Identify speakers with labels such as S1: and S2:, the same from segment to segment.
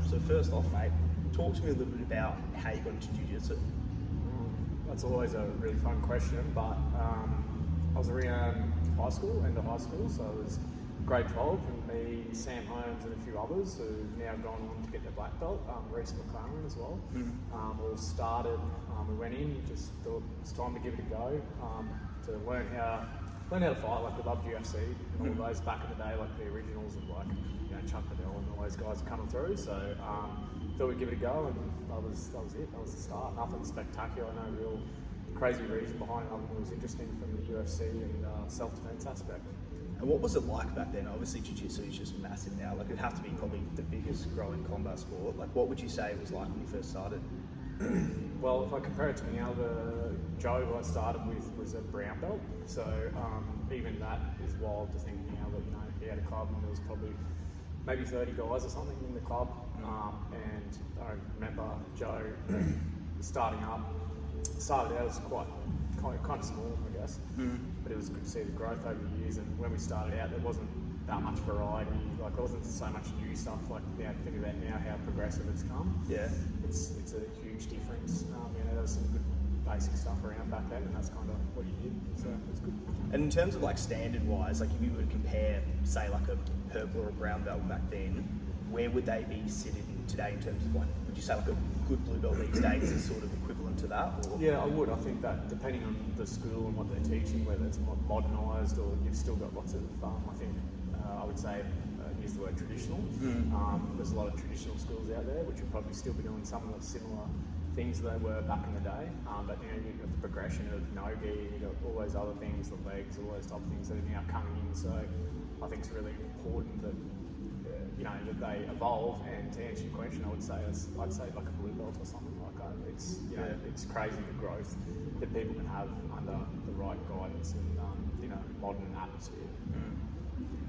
S1: So first off, mate, talk to me a little bit about how you got into jiu-jitsu.
S2: That's always a really fun question, but I was around high school, end of high school, so I was grade 12, and me, Sam Holmes and a few others who've now gone on to get their black belt, Reese McLaren as well, all started, we went in, just thought it's time to give it a go, to learn how to fight. Like, we loved UFC and all those back in the day, like the originals of like, you know, Chuck Liddell and all those guys coming through, so thought we'd give it a go, and that was it, that was the start. Nothing spectacular, no real crazy reason behind it, other than it was interesting from the UFC and self-defense aspect.
S1: And what was it like back then? Obviously, jiu-jitsu is just massive now. Like, it'd have to be probably the biggest growing combat sport. Like, what would you say it was like when you first started?
S2: Well, if I compare it to now, the Joe who I started with was a brown belt, so even that is wild to think now that, you know, he had a club and there was probably maybe 30 guys or something in the club, and I remember Joe started out as quite kind of small, I guess, but it was good to see the growth over the years. And when we started out, there wasn't that much variety. Like, there wasn't so much new stuff. Like, now think about now how progressive it's come.
S1: Yeah,
S2: it's a huge difference. You know, there was some good basic stuff around back then, and that's kind of what you did. So it was good.
S1: And in terms of like standard wise, like if you were to compare, say, like a purple or a brown belt back then, where would they be sitting today in terms of, like, would you say like a good blue belt these days is sort of equivalent to that? Or?
S2: Yeah, I would. I think that depending on the school and what they're teaching, whether it's modernised or you've still got lots of, I think, I would say, use the word traditional. There's a lot of traditional schools out there which would probably still be doing some of the similar things that they were back in the day. But you know, you've got the progression of no-gi, you've got all those other things, the legs, all those type of things that are now coming in. So I think it's really important that you know, that they evolve. And to answer your question, I'd say like a blue belt or something like that. It's, you know, it's crazy the growth that people can have under the right guidance and you know, modern atmosphere.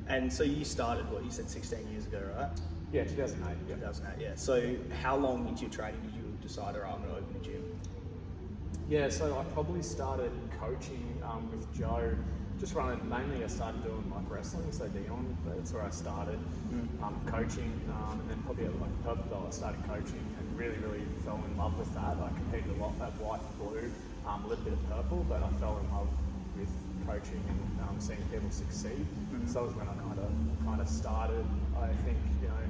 S1: And so you started, what you said, 16 years ago, right?
S2: Yeah, 2008. Yeah.
S1: 2008. Yeah. So how long into your training did you decide, I'm going to open a gym?
S2: Yeah, so I probably started coaching with Joe. Just running, mainly I started doing like wrestling, so Dion, that's where I started coaching, and then probably at like purple belt I started coaching and really fell in love with that. I competed a lot at white and blue, a little bit of purple, but I fell in love with coaching and seeing people succeed. So that was when I kind of started. I think, you know,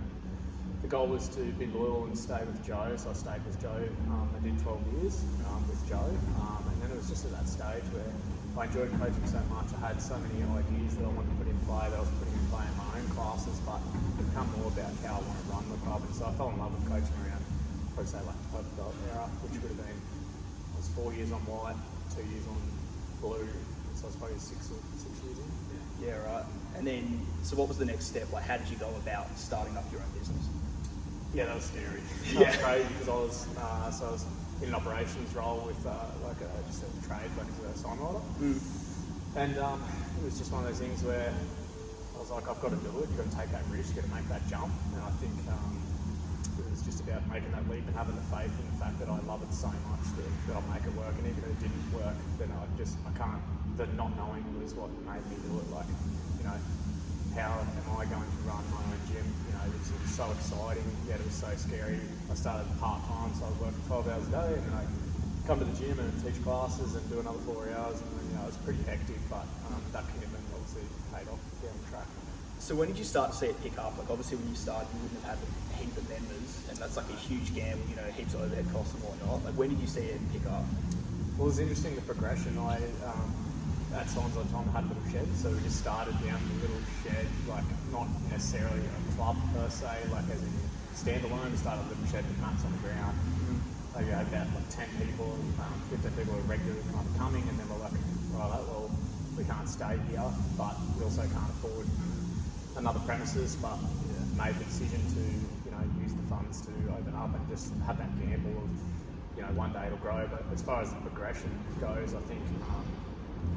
S2: the goal was to be loyal and stay with Joe, so I stayed with Joe. I did 12 years with Joe, and then it was just at that stage where I enjoyed coaching so much. I had so many ideas that I wanted to put in play, that I was putting in play in my own classes, but it became more about how I want to run the club. And so I fell in love with coaching around, probably say like the purple belt era, which would have been, I was 4 years on white, 2 years on blue, so I was probably six years in.
S1: Yeah, right. And then, so what was the next step? Like, how did you go about starting up your own business?
S2: Yeah, that was scary. That was crazy because I was in an operations role with just a trade, like as a sign writer. And it was just one of those things where I was like, I've got to do it, you've got to take that risk, you've got to make that jump. And I think it was just about making that leap and having the faith in the fact that I love it so much that I'll make it work. And even if it didn't work, then I can't, the not knowing was what made me do it. Like, you know, how am I going to run my own gym? You know, it was so exciting, yet it was so scary. I started part-time, so I was working 12 hours a day, and then I'd come to the gym and teach classes and do another 4 hours, and then, you know, it was pretty hectic, but that commitment obviously paid off down the track.
S1: So when did you start to see it pick up? Like, obviously when you started, you wouldn't have had a heap of members, and that's like a huge gamble, you know, heaps of overhead costs and whatnot. Like, when did you see it pick up?
S2: Well, it was interesting, the progression. At Signs on Time, I had a little shed, so we just started down the little shed, like not necessarily a club per se, like as in standalone. We started a little shed with mats on the ground. Maybe had about like 10 people, 15 people were regularly kind of coming, and then we're like, right, well, we can't stay here, but we also can't afford another premises, but made the decision to, you know, use the funds to open up and just have that gamble of, you know, one day it'll grow. But as far as the progression goes, I think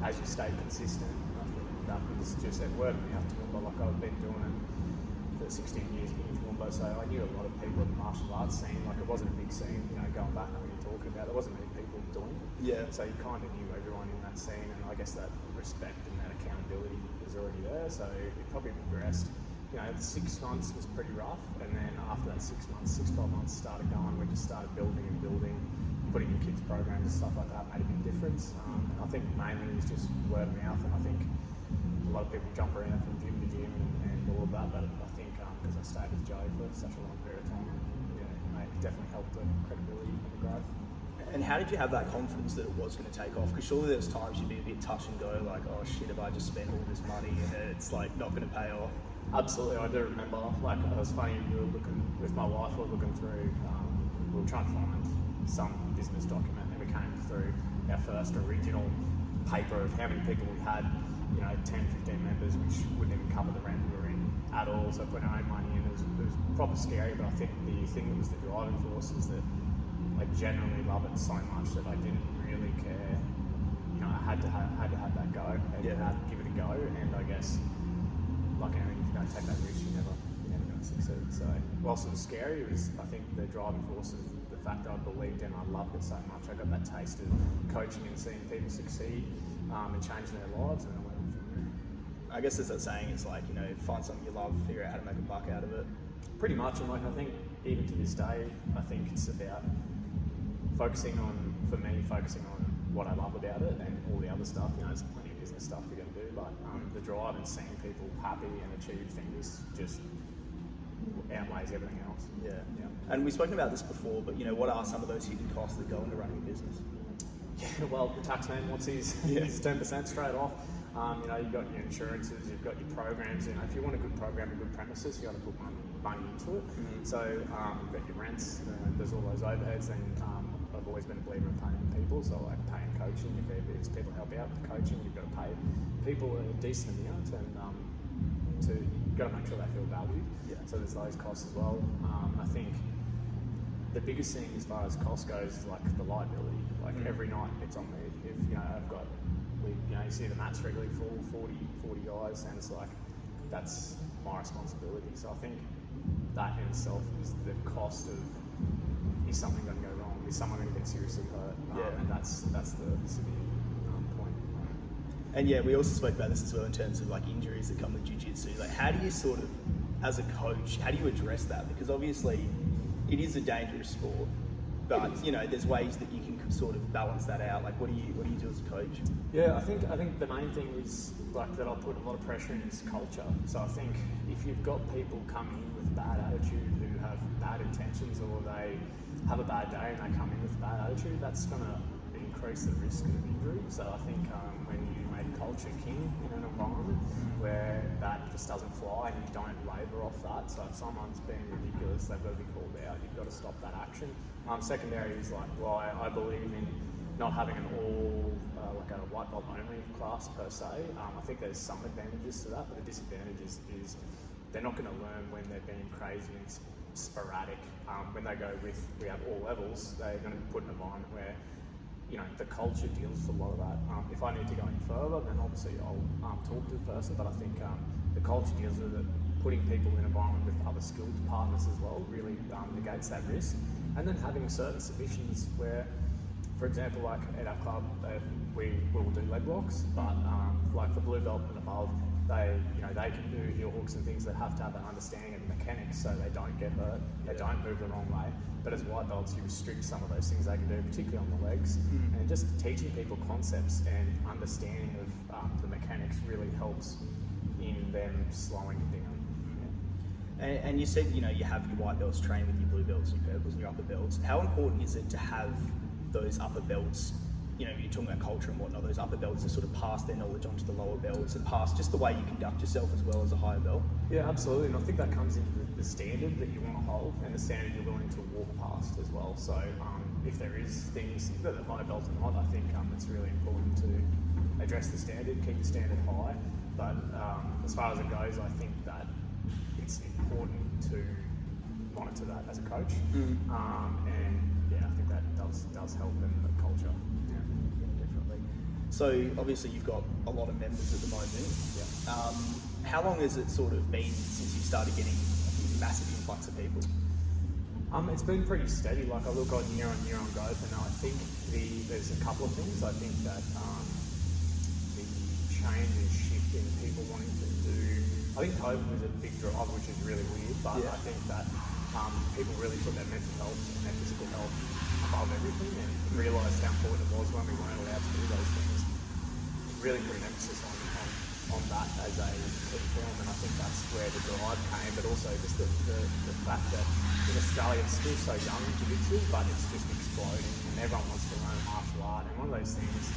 S2: as you stay consistent, I think that was just at word of mouth to Toowoomba. Like, I've been doing it for 16 years in Toowoomba, so I knew a lot of people in the martial arts scene. Like, it wasn't a big scene, you know, going back when you're talking about, there wasn't many people doing it.
S1: Yeah.
S2: So you kind of knew everyone in that scene, and I guess that respect and that accountability was already there. So it probably progressed the 6 months was pretty rough, and then after that 6 months, 12 months started going, we just started building, putting in kids programs and stuff like that made a big difference. I think mainly it was just word of mouth, and I think a lot of people jump around from gym to gym and all of that, but I think because I stayed with Joe for such a long period of time, it definitely helped the credibility and the growth.
S1: And how did you have that confidence that it was going to take off? Because surely there was times you'd be a bit touch and go, like, oh shit, have I just spent all this money and it's like not going to pay off?
S2: Absolutely, I do remember. Like, it was funny. We were looking with my wife. We were looking through. We were trying to find some business document, and we came through our first original paper of how many people we had. 10, 15 members, which wouldn't even cover the rent we were in at all. So putting our own money in, it was proper scary. But I think the thing that was the driving force is that I genuinely love it so much that I didn't really care. I had to have that go. I had to give it a go, and I guess, like anything, if you don't take that risk, you're never going to succeed. So, whilst it was scary, I think the driving force is the fact that I believed in. I loved it so much. I got that taste of coaching and seeing people succeed and changing their lives, and I went from there.
S1: I guess there's that saying, it's like, find something you love, figure out how to make a buck out of it.
S2: Pretty much, and I think even to this day, I think it's about focusing on what I love about it, and all the other stuff. There's plenty of business stuff you're going to do, but the drive and seeing people happy and achieve things just outweighs everything else.
S1: Yeah. And we've spoken about this before, but what are some of those hidden costs that go into running a business?
S2: Yeah, well, the taxman wants his 10% straight off. You've got your insurances, you've got your programs. If you want a good program and good premises, you've got to put money into it. So you've got your rents, there's all those overheads, and I've always been a believer in paying people, so I like paying coaching. If people help out with coaching, you've got to pay people a decent amount, and you've got to make sure they feel valued. Yeah. So there's those costs as well. I think the biggest thing as far as cost goes is like the liability. Like every night it's on me. If you see the mat's regularly full, 40 guys, and it's like, that's my responsibility. So I think that in itself is the cost of, is something going to go wrong? Is someone going to get seriously hurt? And that's the severe point.
S1: And we also spoke about this as well in terms of like injuries that come with jiu-jitsu. Like, how do you sort of, as a coach, how do you address that? Because obviously it is a dangerous sport, but there's ways that you can sort of balance that out. Like, what do you do as a coach?
S2: Yeah, I think the main thing is like that I'll put a lot of pressure in is culture. So I think if you've got people come in with bad attitude, who have bad intentions, or they have a bad day and they come in with bad attitude, that's going to increase the risk of injury. So I think when you make culture king in an environment where that just doesn't fly and you don't waver off that, so if someone's being ridiculous, they've got to be called out. You've got to stop that action. Secondary is like why I believe in not having an all like a white belt only class per se. I think there's some advantages to that, but the disadvantage is they're not going to learn when they're being crazy and sporadic. When they go with, we have all levels, they're going to be put in an environment where the culture deals with a lot of that. If I need to go any further, then obviously I'll talk to the person, but I think the culture deals with it. Putting people in an environment with other skilled partners as well really negates that risk. And then having certain submissions where, for example, like at our club, we will do leg locks, but like for blue belt and above, they can do heel hooks and things that have to have an understanding of the mechanics so they don't get hurt, they don't move the wrong way. But as white belts, you restrict some of those things they can do, particularly on the legs. And just teaching people concepts and understanding of the mechanics really helps in them slowing it down.
S1: And you said, you have your white belts train with your blue belts, your purples and your upper belts. How important is it to have those upper belts, you're talking about culture and whatnot, those upper belts to sort of pass their knowledge onto the lower belts and pass just the way you conduct yourself as well as a higher belt?
S2: Yeah, absolutely. And I think that comes into the standard that you want to hold and the standard you're willing to walk past as well. So if there is things that the higher belts are not, I think it's really important to address the standard, keep the standard high. But as far as it goes, I think that it's important to monitor that as a coach, and I think that does help in the culture. Yeah,
S1: definitely. So obviously you've got a lot of members at the moment. Yeah. How long has it sort of been since you started getting a massive influx of people?
S2: It's been pretty steady. Like I look on year on growth, and I think there's a couple of things. I think that the change and shift in people wanting to do I think COVID was a big drive, which is really weird, but I think that people really put their mental health and their physical health above everything and realised how important it was when we weren't allowed to do those things. Really put an emphasis on that as a key film, and I think that's where the drive came, but also just the fact that in Australia it's still so young in jiu-jitsu, but it's just exploding and everyone wants to learn martial art, and one of those things,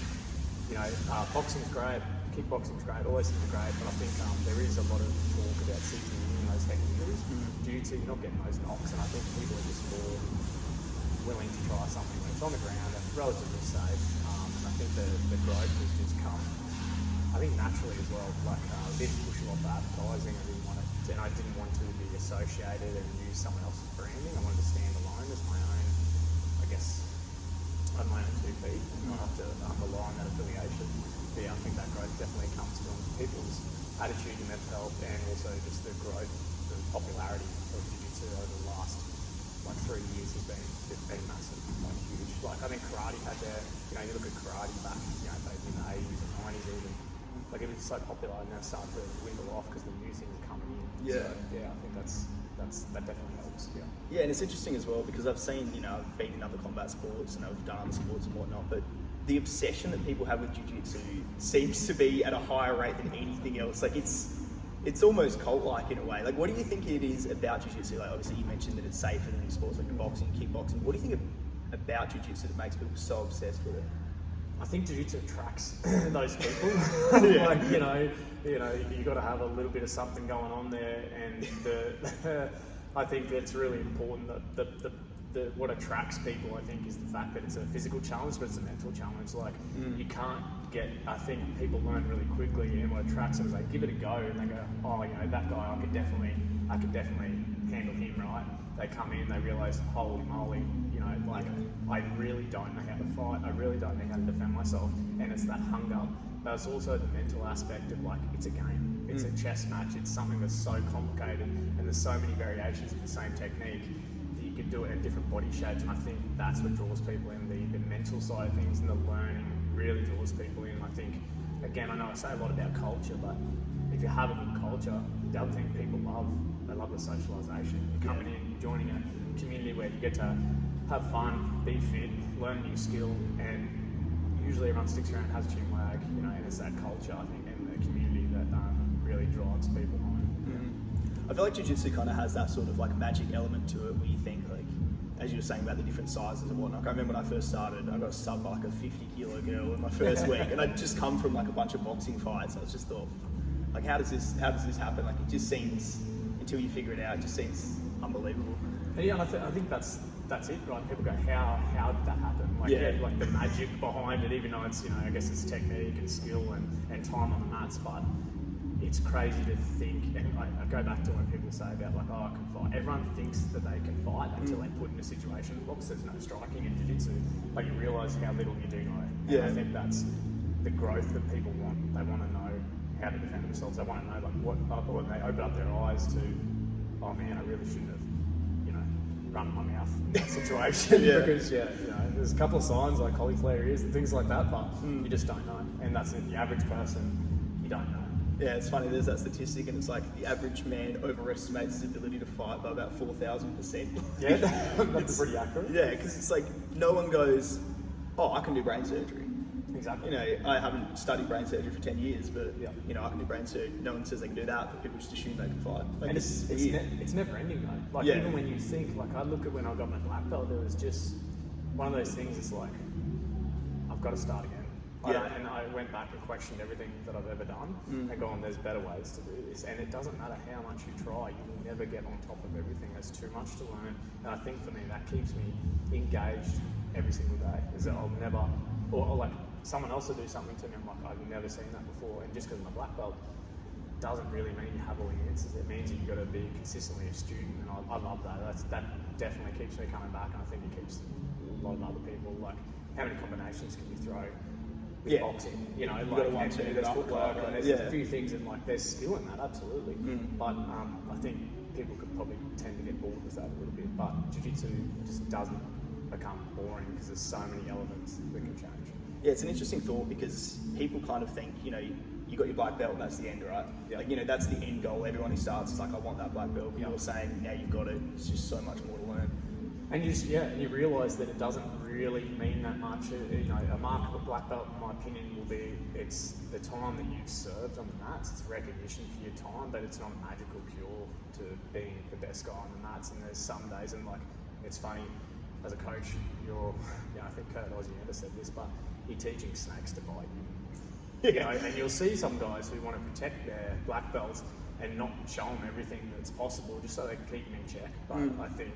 S2: boxing's great, kickboxing's great, all those things are great, but I think there is a lot of talk about CTE and those head injuries. Jiu-jitsu, you're not getting those knocks, and I think people are just more willing to try something when it's on the ground and relatively safe, and I think the growth has just come, I think naturally as well, like I didn't push a lot of advertising, I didn't want to be associated and use someone else's branding. I wanted to stand alone as my own, I guess, on my own 2 feet and not have to rely on that affiliation. But yeah, I think that growth definitely comes from people's attitude and mental health, and also just the growth, the popularity of jiu-jitsu over the last 3 years has been massive, huge. I think karate had their, you look at karate back, maybe in the 80s and 90s even, it was so popular and now starting to dwindle off because the new things are coming in.
S1: Yeah.
S2: So, I think that definitely helps. Yeah.
S1: Yeah, and it's interesting as well because I've seen, I've been in other combat sports and I've done other sports and whatnot, but the obsession that people have with jiu-jitsu seems to be at a higher rate than anything else. It's almost cult-like in a way. What do you think it is about jiu-jitsu? Obviously you mentioned that it's safer than sports like boxing, kickboxing. What do you think about jiu-jitsu that makes people so obsessed with it?
S2: I think jiu-jitsu attracts those people. You got to have a little bit of something going on there, and I think it's really important that what attracts people, I think, is the fact that it's a physical challenge, but it's a mental challenge. You can't get. I think people learn really quickly, and what attracts them is they give it a go, and they go, oh, that guy, I could definitely handle him, right? They come in, they realise, holy moly, I really don't know how to fight, I really don't know how to defend myself, and it's that hunger, but it's also the mental aspect of it's a game, it's a chess match, it's something that's so complicated, and there's so many variations of the same technique that you can do it in different body shapes, and I think that's what draws people in, the mental side of things, and the learning really draws people in. I think, again, I know I say a lot about culture, but if you have a good culture, the other thing people love, they love the socialisation. You're coming in, joining a community where you get to have fun, be fit, learn a new skill, and usually everyone sticks around, has a chin wag, and it's that culture, I think, and the community that really drives people home.
S1: I feel like jiu-jitsu kind of has that sort of magic element to it where you think as you were saying about the different sizes and whatnot. I remember when I first started, I got subbed by a 50-kilo girl in my first week, and I'd just come from a bunch of boxing fights. I was just thought, how does this happen? It just seems, until you figure it out, it just seems unbelievable.
S2: Yeah, and I think that's it, right? People go, how did that happen? The magic behind it, even though it's, I guess it's technique and skill and time on the mats, but it's crazy to think, and I go back to when people say about I can fight. Everyone thinks that they can fight until they put in a situation. In box, there's no striking in jiu-jitsu, but you realise how little you do know. And I think that's the growth that people want. They want to know how to defend themselves. They want to know when they open up their eyes to, oh man, I really shouldn't have, run my mouth in that situation because there's a couple of signs like cauliflower ears and things like that, but you just don't know. And that's it. The average person, you don't know.
S1: Yeah, it's funny, there's that statistic and it's the average man overestimates his ability to fight by about 4,000%.
S2: Yeah, that's pretty accurate.
S1: Yeah, because it's no one goes, oh, I can do brain surgery.
S2: Exactly.
S1: I haven't studied brain surgery for 10 years, but I can do brain surgery. No one says they can do that, but people just assume they can fight.
S2: And it's never ending though. Even when you think, I look at when I got my black belt, it was just one of those things. It's I've got to start again. And I went back and questioned everything that I've ever done and gone, there's better ways to do this. And it doesn't matter how much you try, you will never get on top of everything. There's too much to learn. And I think for me, that keeps me engaged every single day. Is that I'll never, or someone else will do something to me, I'm I've never seen that before. And just because I'm a black belt doesn't really mean you have all the answers. It means you've got to be consistently a student. And I love that. That definitely keeps me coming back. And I think it keeps a lot of other people, how many combinations can you throw? With boxing,
S1: you've got to want to,
S2: there's footwork, and there's a few things, and there's skill in that, absolutely. But I think people could probably tend to get bored with that a little bit. But jiu-jitsu just doesn't become boring because there's so many elements that can change.
S1: Yeah, it's an interesting thought because people kind of think, you got your black belt, that's the end, right?
S2: Yeah.
S1: Like, you know, that's the end goal. Everyone who starts is like, I want that black belt. But
S2: Yeah.
S1: you're saying now you've got it. It's just so much more to learn.
S2: And you realise that it doesn't really mean that much. You know, a mark of a black belt, in my opinion, will be it's the time that you've served on the mats. It's recognition for your time, but it's not a magical cure to being the best guy on the mats. And there's some days, and like, it's funny, as a coach, I think Kurt Ozienda said this, but you're teaching snakes to bite you. You know, and you'll see some guys who want to protect their black belts and not show them everything that's possible just so they can keep them in check. But I think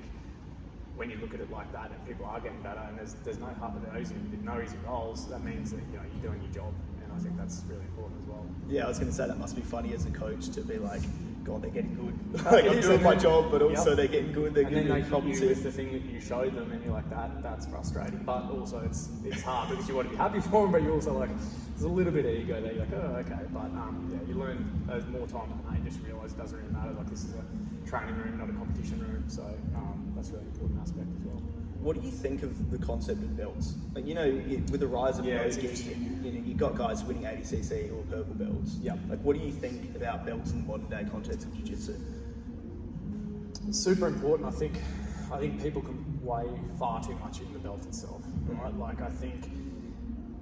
S2: when you look at it like that and people are getting better and there's no easy roles, that means that, you know, you're doing your job, and I think that's really important as well.
S1: Yeah, I was going to say that must be funny as a coach to be like, God, they're getting good. Like, I'm doing my job, but also they're getting good. They're
S2: and then they hit
S1: problems
S2: you with the thing that you showed them, and you're like, that's frustrating. But also it's hard because you want to be happy for them, but you're also like, there's a little bit of ego there. You're like, oh, okay. But you learn as more time on that, you just realise it doesn't really matter. Like, this is a training room, not a competition room. So that's a really important aspect as well.
S1: What do you think of the concept of belts? Like, you know, with the rise of
S2: it's
S1: no-gi,
S2: interesting.
S1: you know, you've got guys winning 80cc who are purple belts.
S2: Yeah.
S1: Like, what do you think about belts in the modern day context of jiu-jitsu?
S2: It's super important. I think people can weigh far too much in the belt itself, right? Like, I think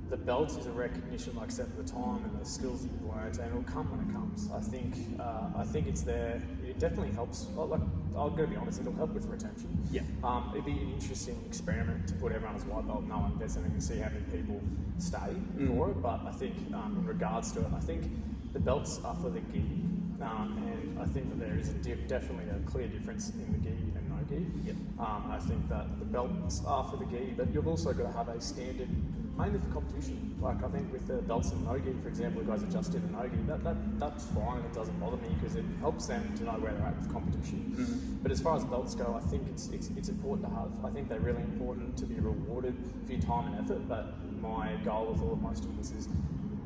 S2: the belt is a recognition, like I said, of the time and the skills that you've learned, and it'll come when it comes. I think it's there. It definitely helps. Like, I'm going to be honest, it'll help with retention.
S1: Yeah.
S2: It'd be an interesting experiment to put everyone as white belt, no one gets anything, and see how many people stay for it. But I think in regards to it, I think the belts are for the gi, and I think that there is definitely a clear difference in the gi and no gi.
S1: Yep.
S2: I think that the belts are for the gi, but you've also got to have a standard, mainly for competition. Like, I think with the belts and no gi, for example, the guys that just did a no gi, that's fine. It doesn't bother me because it helps them to know where they're at with competition. But as far as belts go, I think it's important to have. I think they're really important to be rewarded for your time and effort. But my goal with all of my students is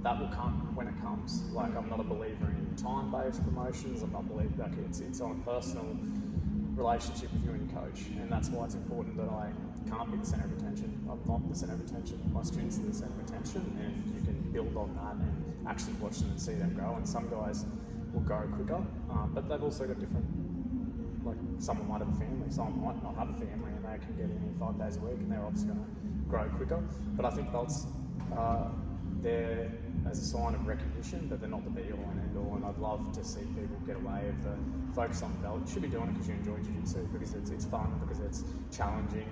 S2: that will come when it comes. Like, I'm not a believer in time-based promotions. I'm not a believer, like, it's on a personal relationship with you and your coach, and that's why it's important that I can't be the centre of attention. I'm not the centre of attention. My students are the centre of attention, and you can build on that and actually watch them and see them grow. And some guys will grow quicker, but they've also got different. Like, someone might have a family, someone might not have a family, and they can get in 5 days a week, and they're obviously going to grow quicker. But I think belts they're as a sign of recognition, but they're not the be-all and end-all. And I'd love to see people get away of the focus on the belt. You should be doing it because you enjoy jiu-jitsu, because it's fun, because it's challenging,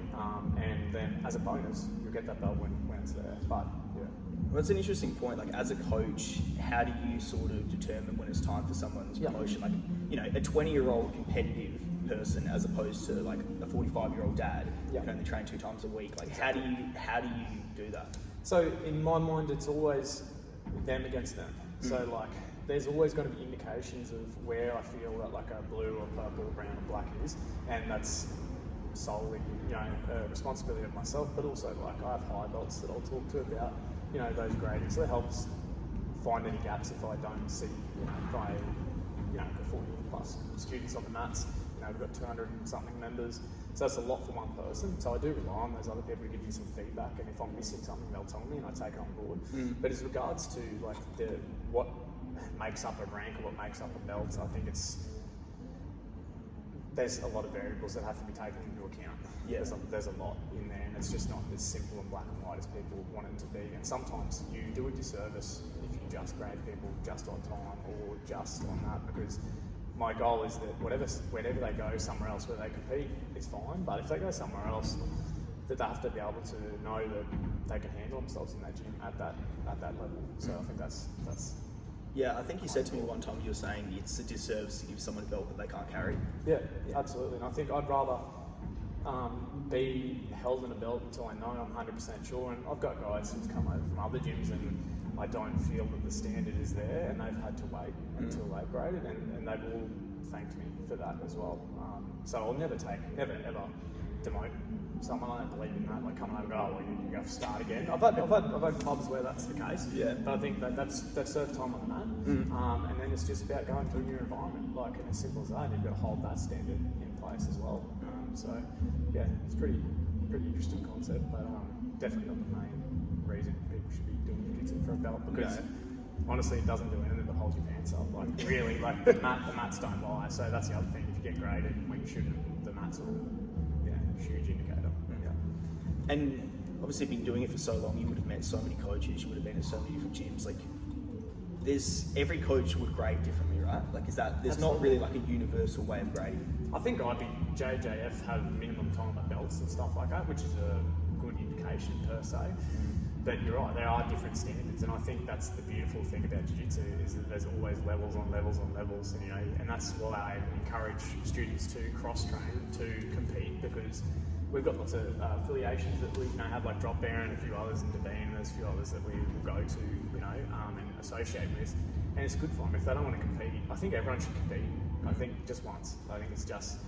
S2: and then as a bonus, you'll get that belt when it's there. But yeah.
S1: Well, it's an interesting point. Like, as a coach, how do you sort of determine when it's time for someone's promotion? Like, you know, a 20-year-old competitive person as opposed to like a 45-year-old dad who can only train 2 times a week. Like, how do you do that?
S2: So in my mind, it's always them against them. So like, there's always going to be indications of where I feel that like a blue or purple or brown or black is, and that's solely, you know, a responsibility of myself, but also like I have high belts that I'll talk to about, you know, those gradings. So it helps find any gaps if I don't see, you know, if I, you know, got 40 plus students on the mats, you know, we've got 200 and something members. So that's a lot for one person. So I do rely on those other people to give me some feedback, and if I'm missing something, they'll tell me and I take it on board. But as regards to like what makes up a rank or what makes up a belt, I think there's a lot of variables that have to be taken into account. Yeah, there's a lot in there, and it's just not as simple and black and white as people want it to be. And sometimes you do a disservice if you just grade people just on time or just on that, because my goal is that whenever they go somewhere else where they compete, it's fine. But if they go somewhere else, that they have to be able to know that they can handle themselves in that gym at that level. So I think that's.
S1: Yeah, I think you said to me one time, you were saying it's a disservice to give someone a belt that they can't carry.
S2: Yeah, absolutely. And I think I'd rather be held in a belt until I know I'm 100% sure. And I've got guys who've come over from other gyms and I don't feel that the standard is there, and they've had to wait until they've graded, and they've all thanked me for that as well. So I'll never ever demote someone. I don't believe in that, like coming over and go, oh, well, you have to start again. I've had clubs where that's the case, but I think that's served time on the mat, and then it's just about going to a new environment, like, and as simple as that, you've got to hold that standard in place as well. So yeah, it's pretty interesting concept, but definitely not the main reason people should be doing jiu-jitsu for a belt, because honestly, it doesn't do anything but hold your pants up. Like really, like the mats don't lie. So that's the other thing. If you get graded when you shouldn't, the mats are, huge indicator. Yeah.
S1: And obviously, been doing it for so long, you would have met so many coaches. You would have been at so many different gyms. Like, every coach would grade differently, right? Like, there's not really like a universal way of grading.
S2: I think JJF have minimum time at belts and stuff like that, which is a good indication per se. But you're right, there are different standards, and I think that's the beautiful thing about jiu-jitsu is that there's always levels on levels on levels, and and that's why I encourage students to cross-train to compete, because we've got lots of affiliations that we have, like Drop Bear and a few others, and Behan, and there's a few others that we will go to, and associate with, and it's good for them. If they don't want to compete, I think everyone should compete. I think just once. I think it's just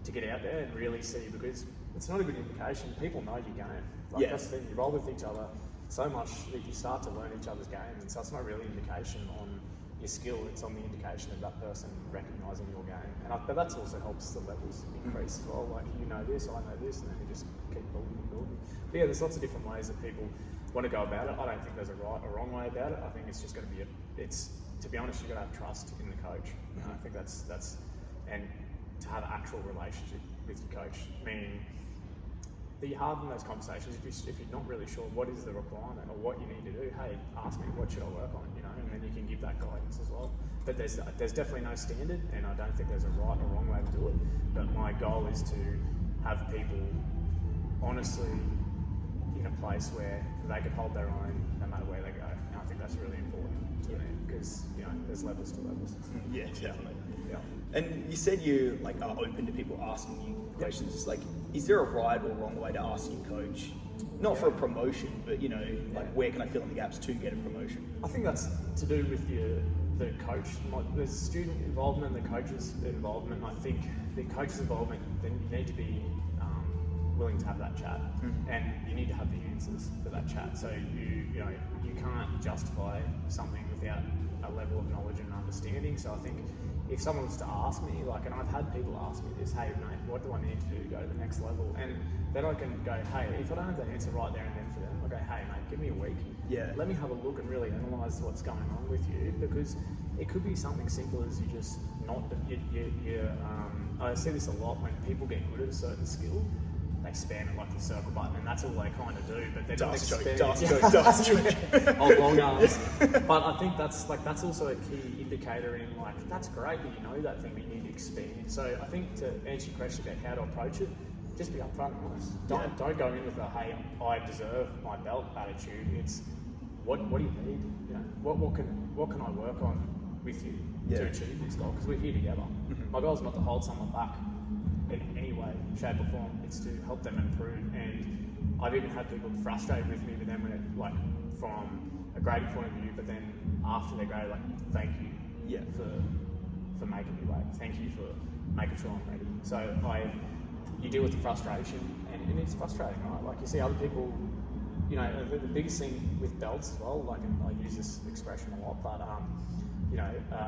S2: to get out there and really see, because it's not a good indication. People know your game. Like, that's the thing, you roll with each other so much that you start to learn each other's game, and so it's not really an indication on your skill, it's on the indication of that person recognising your game. But that also helps the levels increase as well. Like, you know this, I know this, and then you just keep building and building. But yeah, there's lots of different ways that people want to go about it. I don't think there's a right or wrong way about it. I think it's just going to be to be honest, you've got to have trust in the coach. I think that's and to have an actual relationship with your coach, meaning that you have in those conversations. If you're not really sure what is the requirement or what you need to do, hey, ask me, what should I work on, and then you can give that guidance as well. But there's definitely no standard, and I don't think there's a right or wrong way to do it. But my goal is to have people honestly in a place where they can hold their own no matter where they go. And I think that's really important to me, because there's levels to levels.
S1: Yeah, definitely. Yeah. And you said you are open to people asking you questions. Like, is there a right or wrong way to ask your coach? Not for a promotion, but where can I fill in the gaps to get a promotion?
S2: I think that's to do with the coach. There's student involvement and the coach's involvement. I think the coach's involvement, then you need to be willing to have that chat, and you need to have the answers for that chat. So you can't justify something without a level of knowledge and understanding. So I think if someone was to ask me, and I've had people ask me this, hey mate, what do I need to do to go to the next level? And then I can go, hey, if I don't have the answer right there and then for them, I'll go, hey mate, give me a week.
S1: Yeah.
S2: Let me have a look and really analyse what's going on with you, because it could be something simple as you just not, I see this a lot when people get good at a certain skill, they spam it like the circle button, and that's all they kind of do. But they're not expanding. Oh, long arms. But I think that's also a key indicator in that's great that you know that thing, but you need to expand. So I think to answer your question about how to approach it, just be upfront and honest. Don't go in with a hey, I deserve my belt attitude. It's what do you need? What can I work on with you to achieve this goal? Because we're here together. My goal is not to hold someone back in any way, shape or form. It's to help them improve. And I've even had people frustrated with me, but then from a grading point of view, but then after they're graded, thank you for making me wait. Thank you for making sure I'm ready. So you deal with the frustration, and it's frustrating, right? You see other people, the biggest thing with belts as well, and I use this expression a lot, but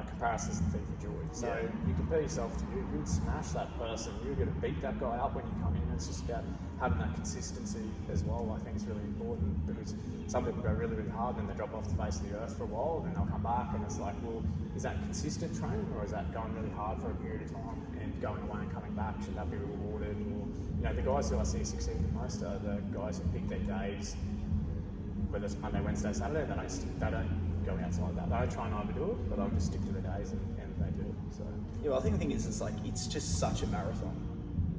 S2: comparison's the thief of joy. So you compare yourself to you would smash that person, you're going to beat that guy up when you come in. It's just about having that consistency as well. I think it's really important, because some people go really, really hard and they drop off the face of the earth for a while, and then they'll come back, and it's well, is that consistent training, or is that going really hard for a period of time and going away and coming back? Should that be rewarded? Or the guys who I see succeed the most are the guys who pick their days, whether it's Monday, Wednesday, Saturday. They don't go outside that. They don't try and overdo it, but they'll just stick to the days and they do it. So
S1: I think the thing is, it's just such a marathon.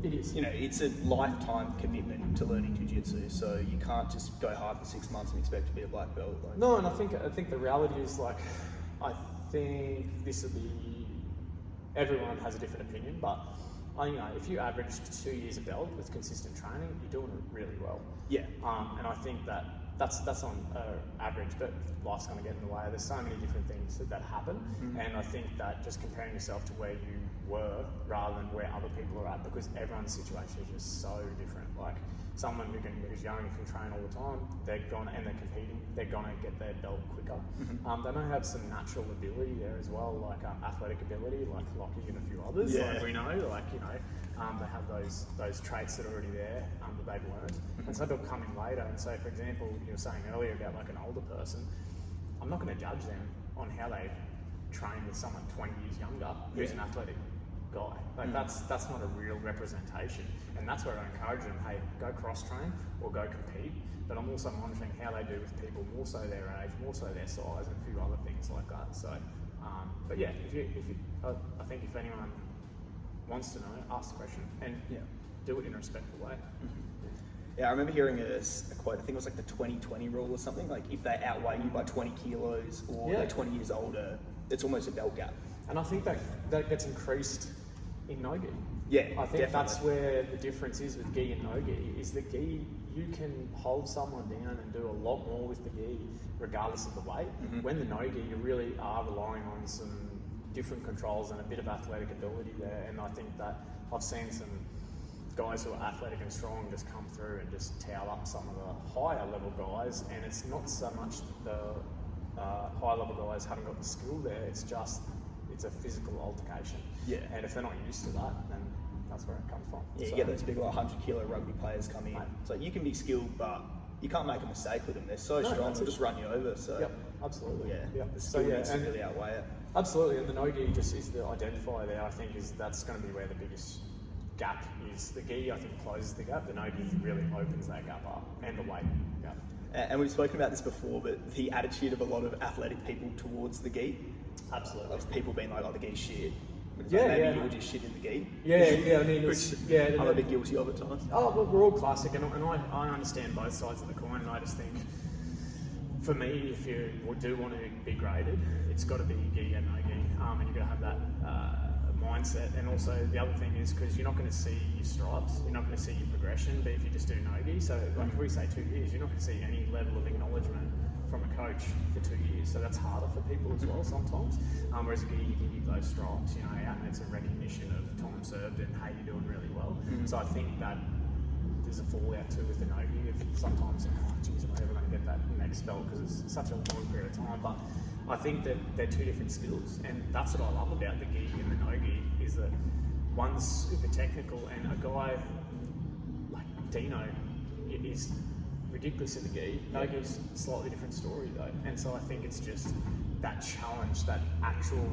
S2: It is.
S1: It's a lifetime commitment to learning jiu-jitsu, so you can't just go hard for 6 months and expect to be a black belt.
S2: No, and I think the reality is I think this would be, everyone has a different opinion, but if you averaged 2 years of belt with consistent training, you're doing it really well. Yeah. And I think that's on average, but life's going to get in the way. There's so many different things that happen, and I think that just comparing yourself to where you were rather than where other people are at, because everyone's situation is just so different. Someone who's young and can train all the time, they're competing, they're gonna get their belt quicker. They may have some natural ability there as well, athletic ability, like Lockie and a few others. We know, they have those traits that are already there that they've learned, and so they'll come in later. And so, for example, you were saying earlier about an older person, I'm not going to judge them on how they train with someone 20 years younger who's an athletic guy. Like that's not a real representation, and that's where I encourage them, hey, go cross train or go compete. But I'm also monitoring how they do with people, more so their age, more so their size, and a few other things like that. So, but yeah, I think if anyone wants to know, ask the question and do it in a respectful way.
S1: Yeah, I remember hearing a quote, I think it was like the 20-20 rule or something, like if they outweigh you by 20 kilos or they're 20 years older, it's almost a belt gap.
S2: And I think that gets increased in no-gi.
S1: Yeah,
S2: I think
S1: definitely.
S2: that's where the difference is with gi and no-gi, is that gi, you can hold someone down and do a lot more with the gi regardless of the weight. When the no-gi, you really are relying on some different controls and a bit of athletic ability there, and I think that I've seen some guys who are athletic and strong just come through and just towel up some of the higher level guys, and it's not so much the high level guys haven't got the skill there, it's a physical altercation.
S1: Yeah.
S2: And if they're not used to that, then that's where it comes from.
S1: Yeah, you get those big 100-kilo rugby players come in. So you can be skilled, but you can't make a mistake with them. They're so strong, they'll just run you over. So
S2: yep, absolutely.
S1: Yeah, the skill needs to really outweigh it.
S2: Absolutely, and the no-gi just is the identifier there. I think that's going to be where the biggest gap is. The gi, I think, closes the gap. The no-gi really opens that gap up, and the weight gap.
S1: And we've spoken about this before, but the attitude of a lot of athletic people towards the gi.
S2: Absolutely.
S1: Of people being like, oh, the gi's shit.
S2: Yeah,
S1: you were just shit in the gi.
S2: Yeah, I mean,
S1: I'm a bit guilty of it at times.
S2: Oh, well, we're all classic, and I understand both sides of the coin, and I just think, for me, if you do want to be graded, it's got to be gi and no gi, and you've got to have that mindset. And also the other thing is, because you're not going to see your stripes, you're not going to see your progression, but if you just do no gi, so like if we say 2 years, you're not going to see any level of acknowledgement from a coach for 2 years, so that's harder for people as well sometimes. Whereas a gi, you can give those stripes, and it's a recognition of time served and hey, you're doing really well. So I think that there's a fallout too with the no-gi. If sometimes, geez, am I ever going to get that next belt because it's such a long period of time. But I think that they're two different skills, and that's what I love about the gi and the no-gi, is that one's super technical, and a guy like Dino is ridiculous in the gi. No-gi's a slightly different story though, and so I think it's just that challenge, that actual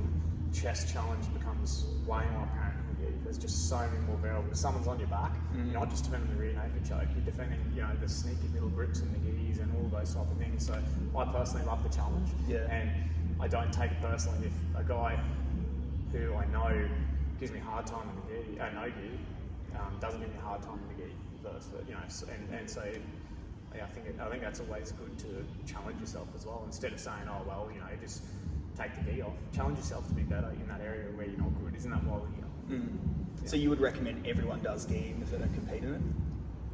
S2: chest challenge becomes way more apparent in the gi. There's just so many more variables. Someone's on your back, you're not just defending the rear naked choke, you're defending the sneaky little grips in the gis and all those type of things. So I personally love the challenge, and I don't take it personally if a guy who I know gives me a hard time in the gi, no-gi, doesn't give me a hard time in the gi first. But, and so I think that's always good to challenge yourself as well, instead of saying, oh well, just take the gi off. Challenge yourself to be better in that area where you're not good. Isn't that why we're here?
S1: So you would recommend everyone does gi if they don't compete in it?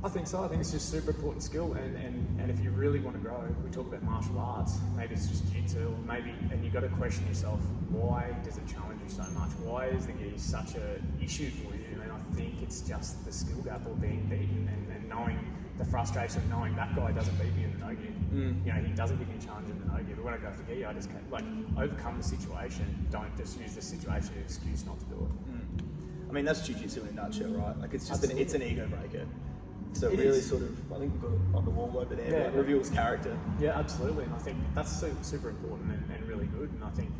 S2: I think so. I think it's just super important skill, and if you really want to grow, we talk about martial arts, maybe it's just jiu-jitsu, and you've got to question yourself, why does it challenge you so much? Why is the gi such an issue for you? And I think it's just the skill gap or being beaten, and knowing the frustration of knowing that guy doesn't beat me in the no-gi. He doesn't give me a challenge in the no-gi, but when I go for the gi, I just overcome the situation, don't just use the situation as an excuse not to do it.
S1: I mean, that's jiu-jitsu in a nutshell, right? Like, it's just it's an ego breaker. So
S2: it
S1: really
S2: is.
S1: sort of, I think we've got it on the wall over there, but it reveals character.
S2: Yeah, absolutely, and I think that's super important and really good, and I think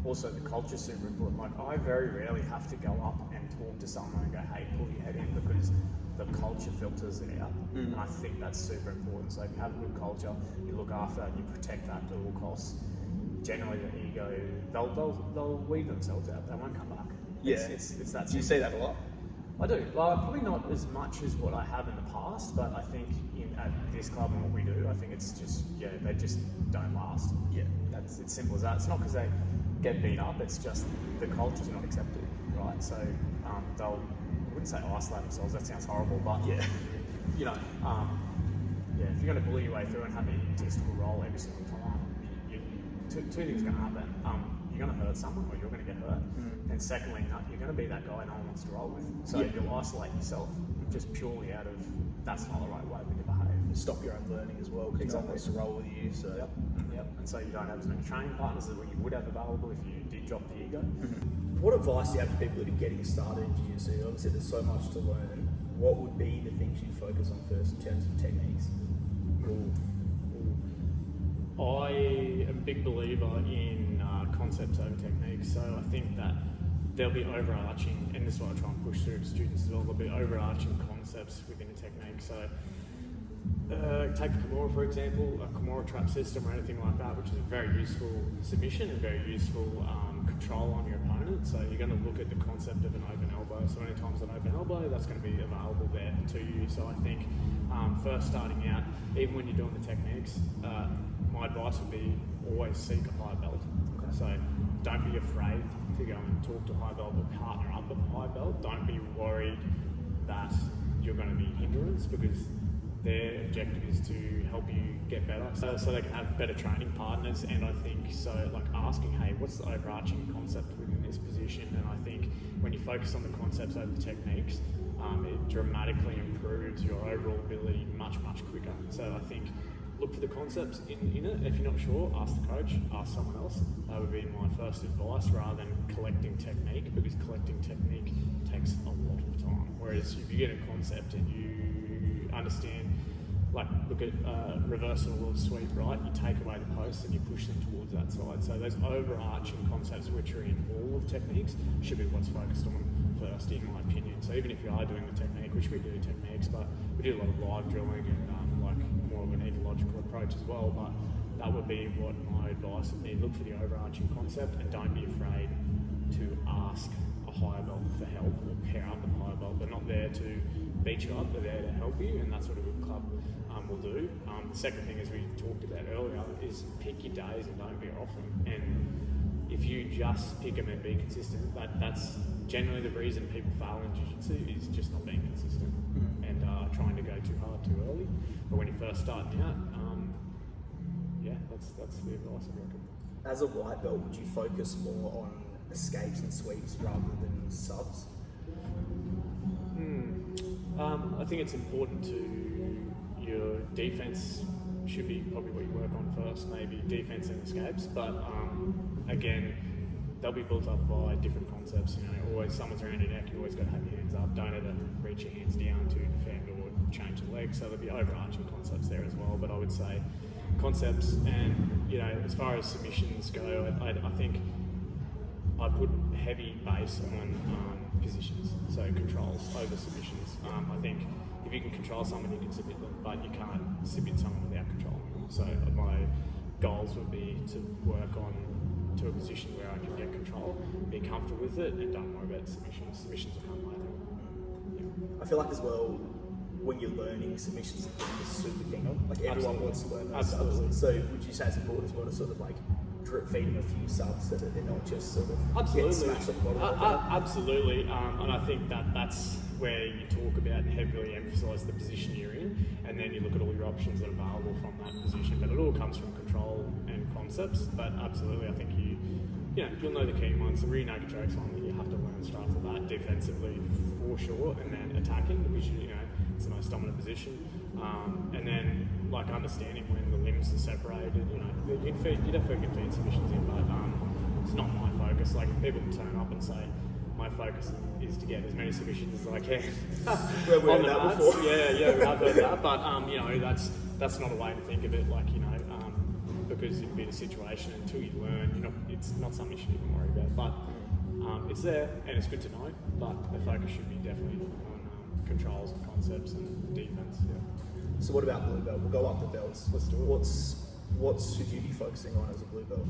S2: also the culture's super important. Like, I very rarely have to go up and talk to someone and go, hey, pull your head in, because the culture filters it out, and I think that's super important. So if you have a good culture, you look after that, you protect that at all costs. Generally, the ego, they'll weed themselves out. They won't come back. It's that.
S1: Do you see that a lot?
S2: I do. Well, probably not as much as what I have in the past, but I think at this club and what we do, I think it's just, they just don't last. Yeah, it's simple as that. It's not because they get beat up, it's just the culture's not accepted, right? So they'll, I wouldn't say isolate themselves, that sounds horrible, but if you're going to bully your way through and have an egotistical role every single time, two things are going to happen. You're going to hurt someone, or you're going to get hurt. And secondly, you're going to be that guy no one wants to roll with. So you'll isolate yourself just purely out of, that's not the right way to behave.
S1: Stop your own learning as well, because no one wants to roll with you. So
S2: And so you don't have as many training partners as what you would have available if you did drop the ego.
S1: What advice do you have for people that are getting started in jiu-jitsu? Obviously, there's so much to learn. What would be the things you focus on first in terms of techniques?
S2: I am a big believer in concepts over techniques. So I think that there'll be overarching, and this is what I try and push through to students as well, there'll be overarching concepts within a technique. So take a Kimura, for example, a Kimura trap system or anything like that, which is a very useful submission and very useful control on your opponent. So you're going to look at the concept of an open elbow. So anytime there's an open elbow, that's going to be available there to you. So I think first starting out, even when you're doing the techniques, my advice would be always seek a high belt. Okay. So don't be afraid to go and talk to a high belt or partner up with a high belt. Don't be worried that you're going to be hindrance, because their objective is to help you get better, so they can have better training partners. And I think so, like asking, hey, what's the overarching concept within this position? And I think when you focus on the concepts over the techniques, it dramatically improves your overall ability much quicker. So I think look for the concepts in it. If you're not sure, ask the coach, ask someone else. That would be my first advice, rather than collecting technique, because collecting technique takes a lot of time. Whereas if you get a concept and you understand, like look at reversal or sweep, right? You take away the post and you push them towards that side. So those overarching concepts, which are in all of techniques, should be what's focused on first, in my opinion. So even if you are doing the technique, which we do techniques, but we do a lot of live drilling and like more of an ecological approach as well. But that would be what my advice would be. Look for the overarching concept and don't be afraid to ask a higher belt for help or pair up with a higher belt. They're not there to beat you up, they're there to help you, and that's what a good club will do. The second thing, as we talked about earlier, is pick your days and don't veer off them. And if you just pick them and be consistent, that's generally the reason people fail in jiu-jitsu, is just not being consistent and trying to go too hard too early. But when you're first starting out, that's the advice I reckon.
S1: As a white belt, would you focus more on escapes and sweeps rather than subs?
S2: I think it's important your defense should be probably what you work on first, maybe defense and escapes, but again, they'll be built up by different concepts. You know, always someone's around your neck, you always got to have your hands up. Don't ever reach your hands down to defend or change the leg. So there'll be overarching concepts there as well. But I would say concepts, and you know, as far as submissions go, I think I put heavy base on positions, so controls over submissions. I think if you can control someone, you can submit them, but you can't submit someone without controlling them. So my goals would be to work on to a position where I can get control, be comfortable with it, and don't worry about submissions. Submissions will come later. Yeah.
S1: I feel like as well, when you're learning, submissions are thing you're super keen on. Like everyone wants to learn those subs. So would you say it's important as well to sort of like drip feed them a few subs so that they're not just sort of getting smashed on the bottom?
S2: Absolutely. And I think that's where you talk about and heavily emphasise the position you're in, and then you look at all your options that are available from that position. But it all comes from control and concepts. But absolutely, I think you'll know the key ones. The rear naked choke's one that you have to learn straight off the bat, defensively for sure, and then attacking, because it's the most dominant position. And then like understanding when the limbs are separated. You definitely can feed submissions in, but it's not my focus. Like people can turn up and say, my focus is to get as many submissions as I can.
S1: We've heard that before.
S2: Yeah, we have heard that. But that's not a way to think of it. Because it'd be the situation until you learn. It's not something you should even worry about. But it's there, and it's good to know. But the focus should be definitely on controls and concepts and defense. Yeah.
S1: So what about blue belt? We'll go up the belts.
S2: Let's do it.
S1: What should you be focusing on as a blue belt?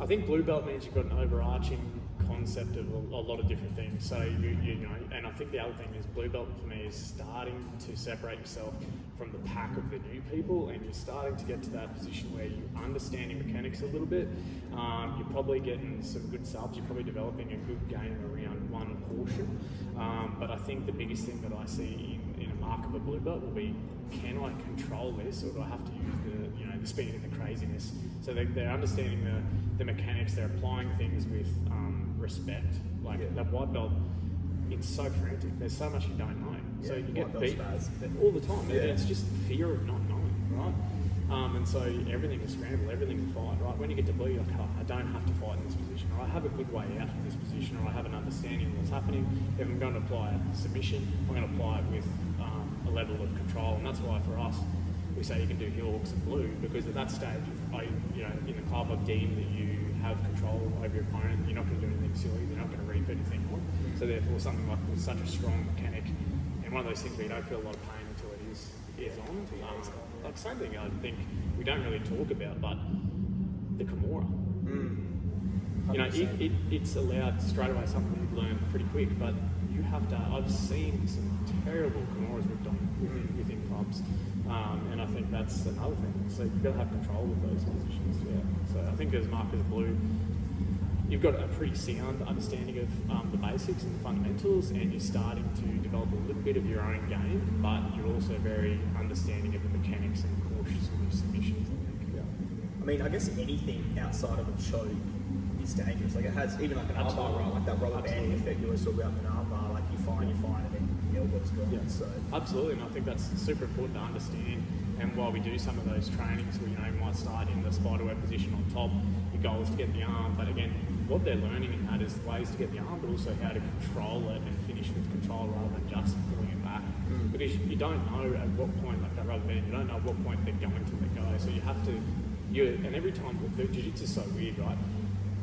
S2: I think blue belt means you've got an overarching concept of a lot of different things. So and I think the other thing is blue belt for me is starting to separate yourself from the pack of the new people, and you're starting to get to that position where you're understanding mechanics a little bit. You're probably getting some good subs. You're probably developing a good game around one portion. But I think the biggest thing that I see in a mark of a blue belt will be, can I control this, or do I have to use the speed and the craziness? So they're understanding the mechanics. They're applying things with respect. That white belt, it's so frantic. There's so much you don't know.
S1: Yeah,
S2: so you get beat
S1: spaz.
S2: all the time.
S1: Yeah.
S2: It's just fear of not knowing, right? And so everything is scramble, everything is fight, right? When you get to blue, you're like, I don't have to fight in this position, or I have a good way out of this position, or I have an understanding of what's happening. If I'm going to apply a submission, I'm going to apply it with a level of control. And that's why for us, we say you can do heel hooks and blue, because at that stage, in the club I've deemed that you have control over your opponent. You're not going to do anything silly. You're not going to reef anything on. So therefore, something like with such a strong mechanic, and one of those things where you don't feel a lot of pain until it is on. Like same thing I think we don't really talk about, but the Kimura. It's allowed straight away, something you've learned pretty quick, but you have to. I've seen some terrible Kimuras ripped on within clubs, and I think that's another thing. So you've got to have control of those positions. Yeah. So I think as Marcus Blue, you've got a pretty sound understanding of the basics and the fundamentals, and you're starting to develop a little bit of your own game, but you're also very understanding of the mechanics and cautious with your submissions, I think.
S1: Yeah. I mean, I guess anything outside of a choke is dangerous. Like it has even like an armbar, right? Like that rubber banding effect you always talk about in an armbar. Like you find, and then the elbow's gone.
S2: Yeah.
S1: So
S2: absolutely, and I think that's super important to understand. And while we do some of those trainings where you might start in the spiderweb position on top, your goal is to get the arm. But again, what they're learning in that is ways to get the arm, but also how to control it and finish with control rather than just pulling it back. Because you don't know at what point, like that rubber band, you don't know at what point they're going to let go. So you have to, and every time, the jiu-jitsu is so weird, right?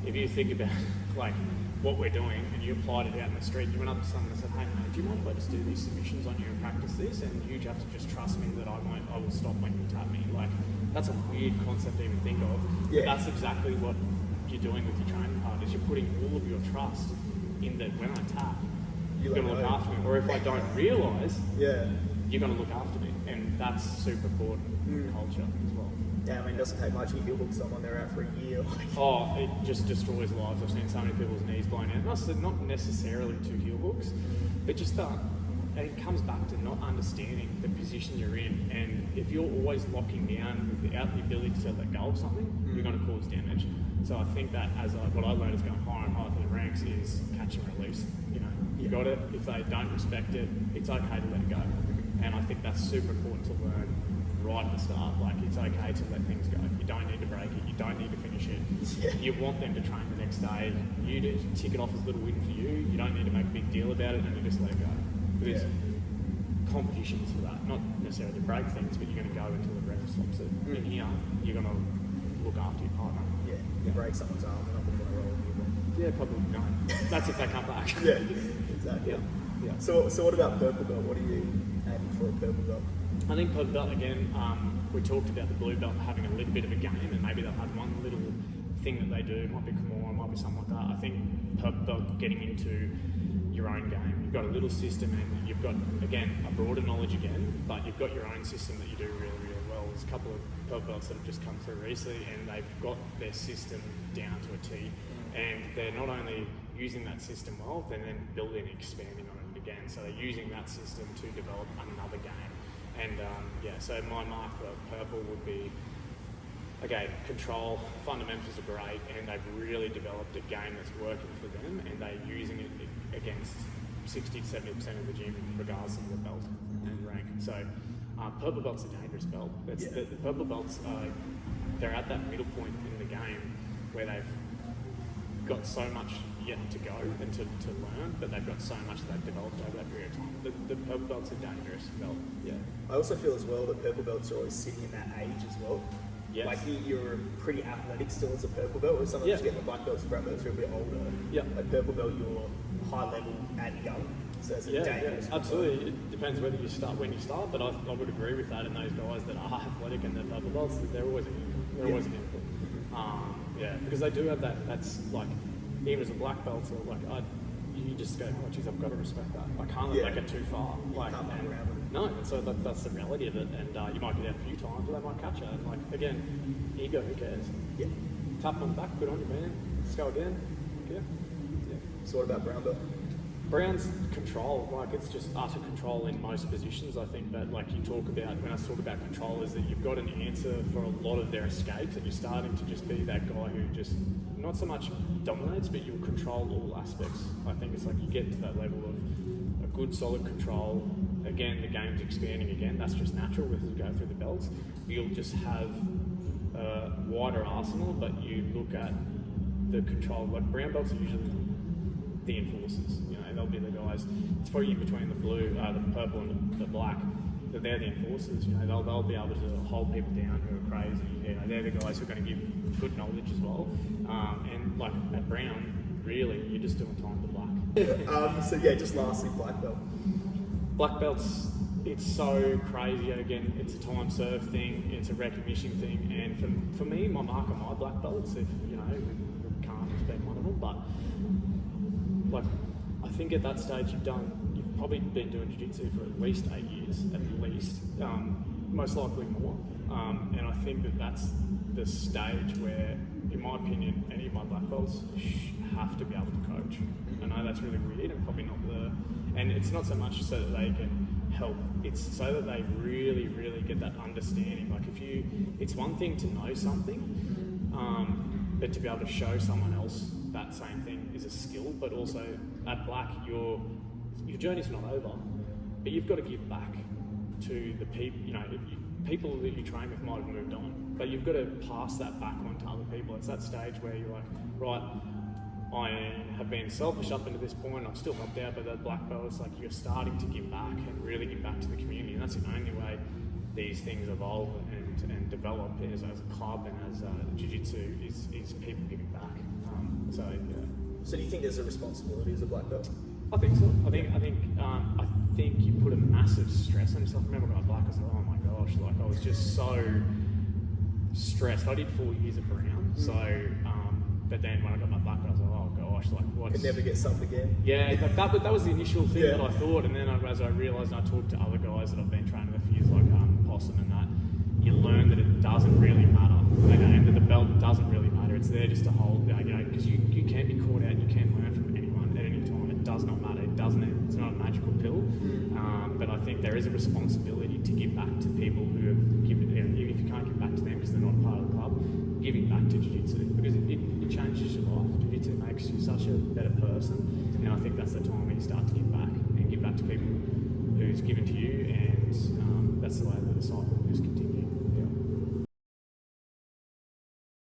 S2: If you think about like what we're doing and you applied it out in the street, you went up to someone and said, hey mate, do you mind if I just do these submissions on you and practice this? And you'd have to just trust me that I will stop when you tap me. Like, that's a weird concept to even think of. Yeah. But that's exactly what you're doing with your training part, is you're putting all of your trust in that when I tap, you're going to look after me. Or if I don't realise, you're going to look after me. And that's super important culture as well.
S1: Yeah, I mean, it doesn't take much if you hook someone, they're out for a year.
S2: Oh, it just destroys lives. I've seen so many people's knees blown out. Not necessarily to heel hooks, but just that. And it comes back to not understanding the position you're in. And if you're always locking down without the ability to let go of something, you're going to cause damage. So I think that what I learned is going higher and higher through the ranks is catch and release. You got it. If they don't respect it, it's okay to let it go. And I think that's super important to learn right at the start. Like, it's okay to let things go. You don't need to break it. You don't need to finish it. Yeah. You want them to train the next day. You to tick it off as a little win for you. You don't need to make a big deal about it, and you just let it go. Because competitions for that, not necessarily to break things, but you're going to go until the ref stops it. In here, you're going to look after your partner.
S1: Yeah. You break someone's arm, they're not going to want to roll with you.
S2: Yeah, probably no. That's if they come back.
S1: Yeah, exactly.
S2: Yeah.
S1: So what about purple belt? What are you aiming for a purple belt?
S2: I think purple belt, again, we talked about the blue belt having a little bit of a game, and maybe they'll have one little thing that they do. It might be Kimura, it might be something like that. I think purple belt getting into your own game. You've got a little system, and you've got, again, a broader knowledge again, but you've got your own system that you do really, really well. There's a couple of purple belts that have just come through recently, and they've got their system down to a T, and they're not only using that system well, they're then building and expanding on it again. So they're using that system to develop another game. And so my mark for purple would be, okay, control, fundamentals are great, and they've really developed a game that's working for them, and they're using it against 60 to 70% of the gym, regardless of the belt and rank. So purple belt's a dangerous belt. The purple belts, they're at that middle point in the game where they've got so much yet to go and to learn, but they've got so much they've developed over that period of time. The purple belt's a dangerous belt. Yeah.
S1: I also feel as well that purple belts are always sitting in that age as well.
S2: Yes.
S1: Like you're pretty athletic still as a purple belt, whereas some of us get the black belts and brown belts are a bit older.
S2: Yeah.
S1: Like purple belt, you're high level and young. So it's a dangerous belt.
S2: Absolutely. It depends when you start, but I would agree with that. And those guys that are athletic and they're purple belts, they're always a handful. Because they do have that. That's like, even as a black belt, so like you just go, oh geez, I've got to respect that. I can't let that get too far. Like, no, so that's the reality of it. And you might get out a few times, or they might catch it. And like, again, ego, who cares?
S1: Yeah.
S2: Tap them on the back, good on you, man. Let's go again. Yeah.
S1: So what about brown belt?
S2: Brown's control, like it's just utter control in most positions. I think that, like you talk about, when I talk about control, is that you've got an answer for a lot of their escapes, and you're starting to just be that guy who just not so much dominates, but you'll control all aspects. I think it's like you get to that level of a good solid control. Again, the game's expanding again. That's just natural as you go through the belts. You'll just have a wider arsenal, but you look at the control. Like brown belts are usually the enforcers. They'll be the guys. It's probably in between the blue, the purple, and the black. that they're the enforcers. You know, they'll be able to hold people down who are crazy. You know, they're the guys who are going to give good knowledge as well. And like at Brown, really, you're just doing time to black.
S1: So yeah, just lastly, black belt.
S2: Black belts, it's so crazy. Again, it's a time served thing, it's a recognition thing, and for me, my mark on my black belts, if you know, we can't expect one of them, but like I think at that stage you've probably been doing jiu-jitsu for at least 8 years, at least, most likely more, and I think that's the stage where, in my opinion, any of my black belts have to be able to coach. I know that's really weird and probably not and it's not so much so that they can help, it's so that they really, really get that understanding. Like it's one thing to know something, but to be able to show someone else that same thing is a skill, but also at black, your journey's not over, but you've got to give back to the people, you know, people that you train with might have moved on, but you've got to pass that back on to other people. It's that stage where you're like, right, I have been selfish up until this point, I've still helped out, but at black belt, it's like you're starting to give back and really give back to the community, and that's the only way these things evolve and develop as a club and as jiu-jitsu is people giving back. So
S1: do you think there's a responsibility as a black belt?
S2: I think so. I think you put a massive stress on yourself. I remember when I was black, I was like, oh my gosh, like I was just so stressed. I did 4 years at Brown, so but then when I got my black belt, I was like, oh gosh, like what's...
S1: Could never get subbed again.
S2: Yeah, that was the initial thing that I thought, and then as I realised, and I talked to other guys that I've been training with for years, like Possum and that, you learn that it doesn't really matter, and that the belt doesn't really matter. It's there just to hold, you know, because you can be caught out, you can learn from anyone at any time. It does not matter. It's not a magical pill, but I think there is a responsibility to give back to people who have given, you know, even if you can't give back to them because they're not a part of the club, giving back to jiu-jitsu, because it changes your life. Jiu-jitsu makes you such a better person, and I think that's the time when you start to give back and give back to people who's given to you, and that's the way that the cycle just continues.